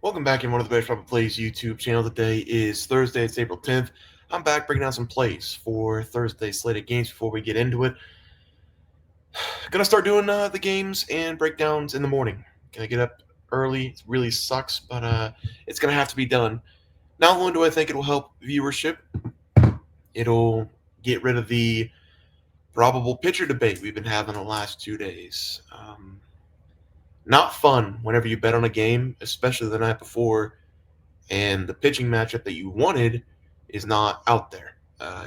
Welcome back in one of the Best Probably Plays YouTube channel. Today is Thursday, it's April 10th. I'm back breaking down some plays for Thursday's slate of games. Before we get into it, gonna start doing the games and breakdowns in the morning. Gonna get up early. It really sucks, but it's gonna have to be done. Not only do I think it'll help viewership, it'll get rid of the probable pitcher debate we've been having the last 2 days. Not fun whenever you bet on a game, especially the night before, and the pitching matchup that you wanted is not out there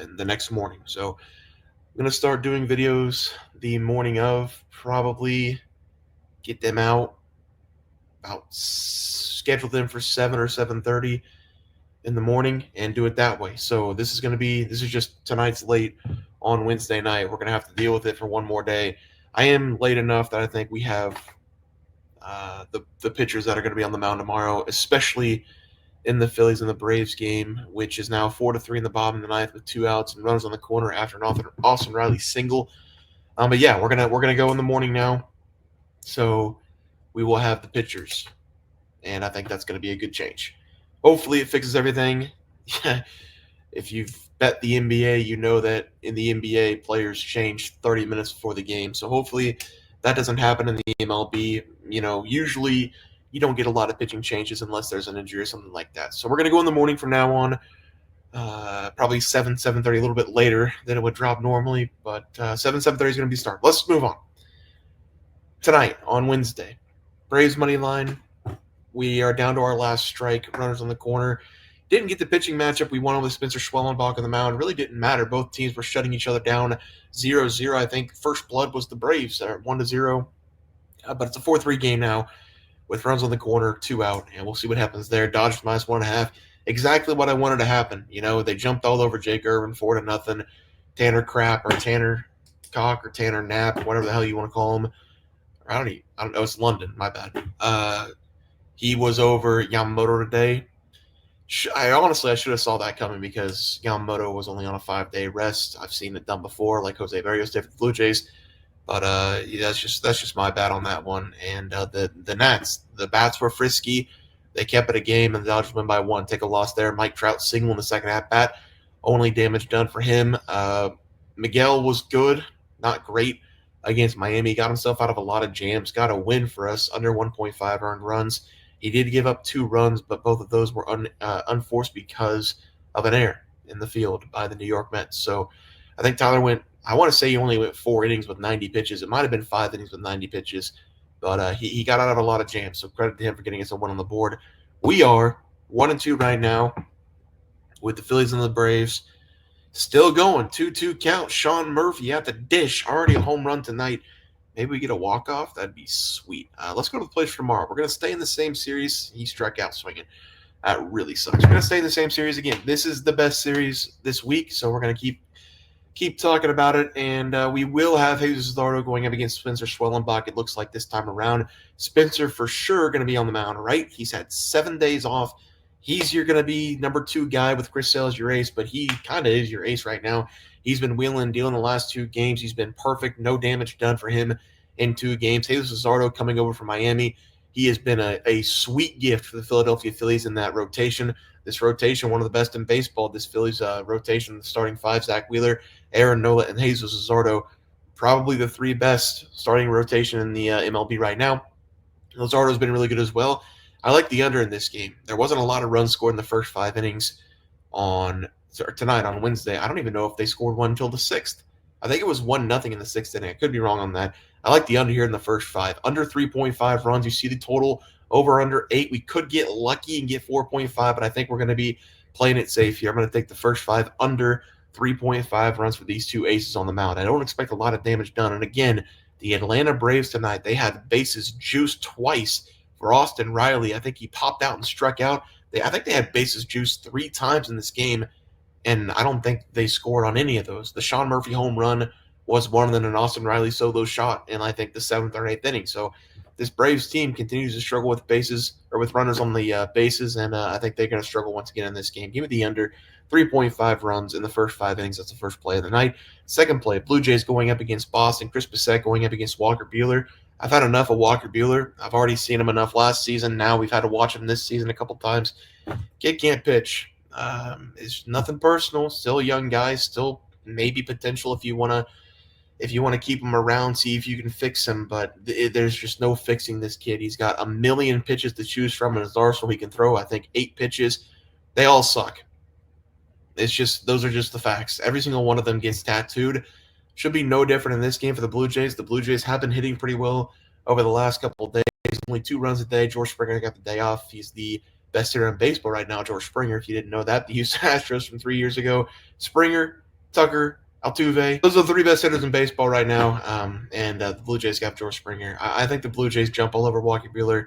in the next morning. So I'm going to start doing videos the morning of, probably get them out, schedule them for 7 or 7:30 in the morning and do it that way. So this is just tonight's late on Wednesday night. We're going to have to deal with it for one more day. I am late enough that I think we have the pitchers that are going to be on the mound tomorrow, especially in the Phillies and the Braves game, which is now 4-3 in the bottom of the ninth with 2 outs and runners on the corner after an Austin Riley single. But yeah, we're gonna go in the morning now, so we will have the pitchers, and I think that's going to be a good change. Hopefully, it fixes everything. If you've bet the NBA, you know that in the NBA, players change 30 minutes before the game, so hopefully that doesn't happen in the MLB. Usually you don't get a lot of pitching changes unless there's an injury or something like that. So we're going to go in the morning from now on, probably 7:30, a little bit later than it would drop normally, but 7:30 is going to be start. Let's move on. Tonight, on Wednesday, Braves money line. We are down to our last strike, runners on the corner. Didn't get the pitching matchup we wanted with Spencer Schwellenbach on the mound. Really didn't matter. Both teams were shutting each other down 0-0. I think first blood was the Braves, 1-0. But it's a 4-3 game now with runs on the corner, 2 out, and we'll see what happens there. Dodgers -1.5. Exactly what I wanted to happen. They jumped all over Jake Irvin 4-0. Tanner Crap or Tanner Cock or Tanner Knapp, whatever the hell you want to call him. I don't know. It's London. My bad. He was over Yamamoto today. I should have saw that coming because Yamamoto was only on a 5-day rest. I've seen it done before, like Jose Barrios did for the Blue Jays. But that's just my bad on that one. And the Nats, the bats were frisky. They kept it a game, and the Dodgers win by 1. Take a loss there. Mike Trout single in the second at bat. Only damage done for him. Miguel was good, not great against Miami. Got himself out of a lot of jams. Got a win for us, under 1.5 earned runs. He did give up 2 runs, but both of those were unforced because of an error in the field by the New York Mets. So I think Tyler went, I want to say he only went 4 innings with 90 pitches. It might have been 5 innings with 90 pitches, but he got out of a lot of jams. So credit to him for getting us a 1 on the board. We are 1-2 right now with the Phillies and the Braves. Still going, 2-2 count. Sean Murphy at the dish. Already a home run tonight. Maybe we get a walk-off. That'd be sweet. Let's go to the place for tomorrow. We're going to stay in the same series. He struck out swinging. That really sucks. We're going to stay in the same series again. This is the best series this week, so we're going to keep talking about it, and we will have Jesus Luzardo going up against Spencer Schwellenbach, it looks like, this time around. Spencer for sure going to be on the mound, right? He's had 7 days off. He's going to be number 2 guy with Chris Sale as your ace, but he kind of is your ace right now. He's been wheeling and dealing the last 2 games. He's been perfect. No damage done for him in 2 games. Jesus Luzardo coming over from Miami. He has been a sweet gift for the Philadelphia Phillies in that rotation. This rotation, one of the best in baseball. This Phillies rotation, the starting 5, Zach Wheeler, Aaron Nola, and Jesus Luzardo, probably the 3 best starting rotation in the MLB right now. Luzardo's been really good as well. I like the under in this game. There wasn't a lot of runs scored in the first 5 innings tonight on Wednesday. I don't even know if they scored one until the 6th. I think it was 1-0 in the 6th inning. I could be wrong on that. I like the under here in the first 5. Under 3.5 runs. You see the total over under 8. We could get lucky and get 4.5, but I think we're going to be playing it safe here. I'm going to take the first 5 under 3.5 runs for these 2 aces on the mound. I don't expect a lot of damage done. And again, the Atlanta Braves tonight, they had bases juiced twice for Austin Riley. I think he popped out and struck out. I think they had bases juiced 3 times in this game, and I don't think they scored on any of those. The Sean Murphy home run was one, and then an Austin Riley solo shot in, I think, the 7th or 8th inning. So this Braves team continues to struggle with bases or with runners on the bases, and I think they're going to struggle once again in this game. Give me the under 3.5 runs in the first 5 innings. That's the first play of the night. Second play, Blue Jays going up against Boston. Chris Bassett going up against Walker Buehler. I've had enough of Walker Buehler. I've already seen him enough last season. Now we've had to watch him this season a couple times. Kid can't pitch. It's nothing personal. Still a young guy. Still maybe potential if you want to keep him around, see if you can fix him. But there's just no fixing this kid. He's got a million pitches to choose from in his arsenal. He can throw, I think, 8 pitches. They all suck. It's just those are just the facts. Every single one of them gets tattooed. Should be no different in this game for the Blue Jays. The Blue Jays have been hitting pretty well over the last couple of days. Only 2 runs a day. George Springer got the day off. He's the best hitter in baseball right now, George Springer. If you didn't know that, the Houston Astros from 3 years ago. Springer, Tucker, Altuve. Those are the 3 best hitters in baseball right now. And the Blue Jays got George Springer. I think the Blue Jays jump all over Walker Buehler.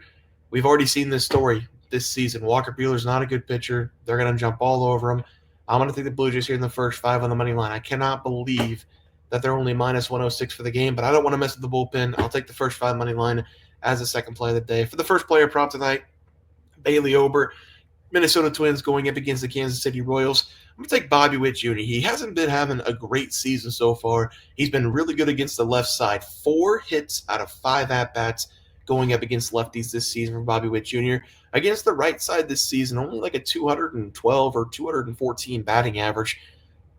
We've already seen this story this season. Walker Buehler's not a good pitcher. They're going to jump all over him. I'm going to take the Blue Jays here in the first 5 on the money line. I cannot believe that they're only minus 106 for the game, but I don't want to mess with the bullpen. I'll take the first 5 money line as the second play of the day. For the first player prop tonight, Bailey Ober, Minnesota Twins going up against the Kansas City Royals. I'm going to take Bobby Witt Jr. He hasn't been having a great season so far. He's been really good against the left side. 4 hits out of 5 at-bats going up against lefties this season for Bobby Witt Jr. Against the right side this season, only like a 212 or 214 batting average.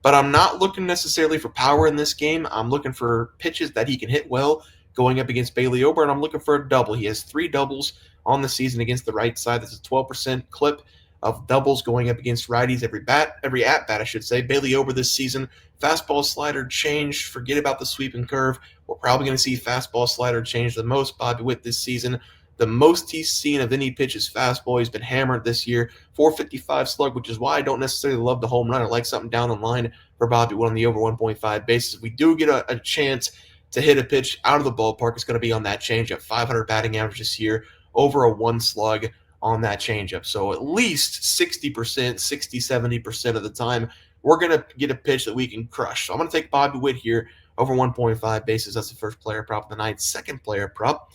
But I'm not looking necessarily for power in this game. I'm looking for pitches that he can hit well going up against Bailey Ober, and I'm looking for a double. He has 3 doubles on the season against the right side. That's a 12% clip of doubles going up against righties every at-bat, I should say. Bailey Ober this season, fastball slider change. Forget about the sweep and curve. We're probably going to see fastball slider change the most. Bobby Witt this season, the most he's seen of any pitch is fastball. He's been hammered this year. 455 slug, which is why I don't necessarily love the home run. I like something down the line for Bobby Witt on the over 1.5 basis. If we do get a chance to hit a pitch out of the ballpark, it's going to be on that changeup. 500 batting average this year, over a 1 slug on that changeup. So at least 60%, 60, 70% of the time, we're going to get a pitch that we can crush. So I'm going to take Bobby Witt here over 1.5 bases. That's the first player prop of the night. Second player prop,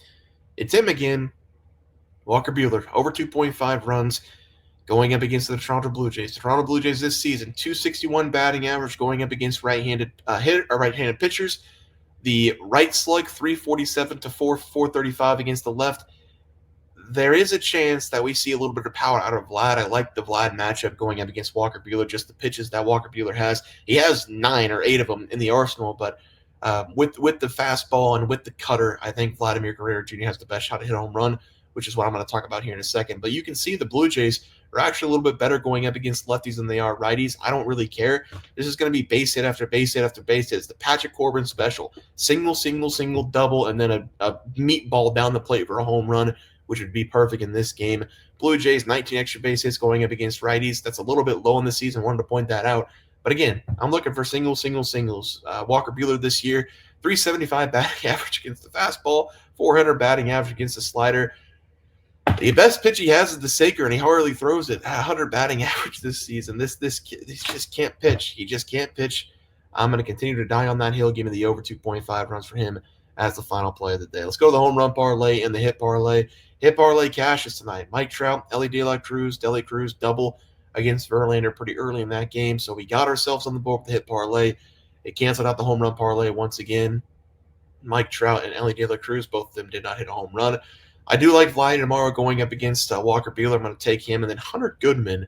it's him again, Walker Buehler, over 2.5 runs going up against the Toronto Blue Jays. The Toronto Blue Jays this season, 261 batting average going up against right-handed pitchers. The right slug, 347 to 435 against the left. There is a chance that we see a little bit of power out of Vlad. I like the Vlad matchup going up against Walker Buehler, just the pitches that Walker Buehler has. He has 9 or 8 of them in the arsenal, but with the fastball and with the cutter, I think Vladimir Guerrero Jr. has the best shot to hit a home run, which is what I'm going to talk about here in a second. But you can see the Blue Jays are actually a little bit better going up against lefties than they are righties. I don't really care. This is going to be base hit after base hit after base hit. It's the Patrick Corbin special. Single, single, single, double, and then a meatball down the plate for a home run, which would be perfect in this game. Blue Jays, 19 extra base hits going up against righties. That's a little bit low in the season. Wanted to point that out. But again, I'm looking for singles. Walker Buehler this year, 375 batting average against the fastball, 400 batting average against the slider. The best pitch he has is the Saker, and he hardly throws it. 100 batting average this season. This kid, he just can't pitch. He just can't pitch. I'm going to continue to die on that hill. Give me the over 2.5 runs for him as the final play of the day. Let's go to the home run parlay and the hit parlay. Hit parlay cashes tonight. Mike Trout, Ellie De La Cruz, double against Verlander pretty early in that game. So we got ourselves on the board with the hit parlay. It canceled out the home run parlay once again. Mike Trout and Ellie De La Cruz, both of them did not hit a home run. I do like Vlad tomorrow going up against Walker Buehler. I'm going to take him. And then Hunter Goodman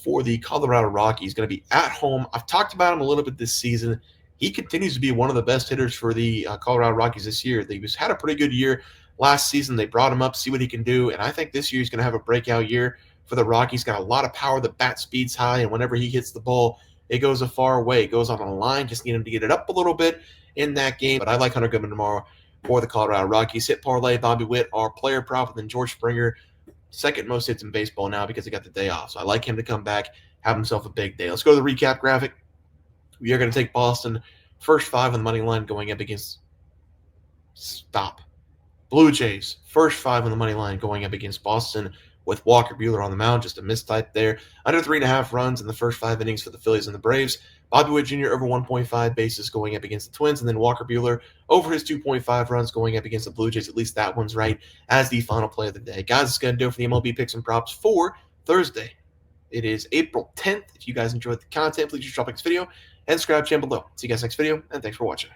for the Colorado Rockies. Going to be at home. I've talked about him a little bit this season. He continues to be one of the best hitters for the Colorado Rockies this year. He's had a pretty good year last season. They brought him up, see what he can do. And I think this year he's going to have a breakout year for the Rockies. Got a lot of power. The bat speed's high. And whenever he hits the ball, it goes a far way. It goes on a line. Just need him to get it up a little bit in that game. But I like Hunter Goodman tomorrow for the Colorado Rockies. Hit parlay, Bobby Witt, our player prop, and then George Springer, second most hits in baseball now because he got the day off. So I like him to come back, have himself a big day. Let's go to the recap graphic. We are going to take Boston first 5 on the money line going up against Blue Jays. First 5 on the money line going up against Boston with Walker Buehler on the mound. Just a mistype there. Under 3.5 runs in the first 5 innings for the Phillies and the Braves. Bobby Witt Jr. over 1.5 bases going up against the Twins. And then Walker Buehler over his 2.5 runs going up against the Blue Jays. At least that one's right as the final play of the day. Guys, it's going to do it for the MLB picks and props for Thursday. It is April 10th. If you guys enjoyed the content, please just drop a like this video and subscribe channel below. See you guys next video, and thanks for watching.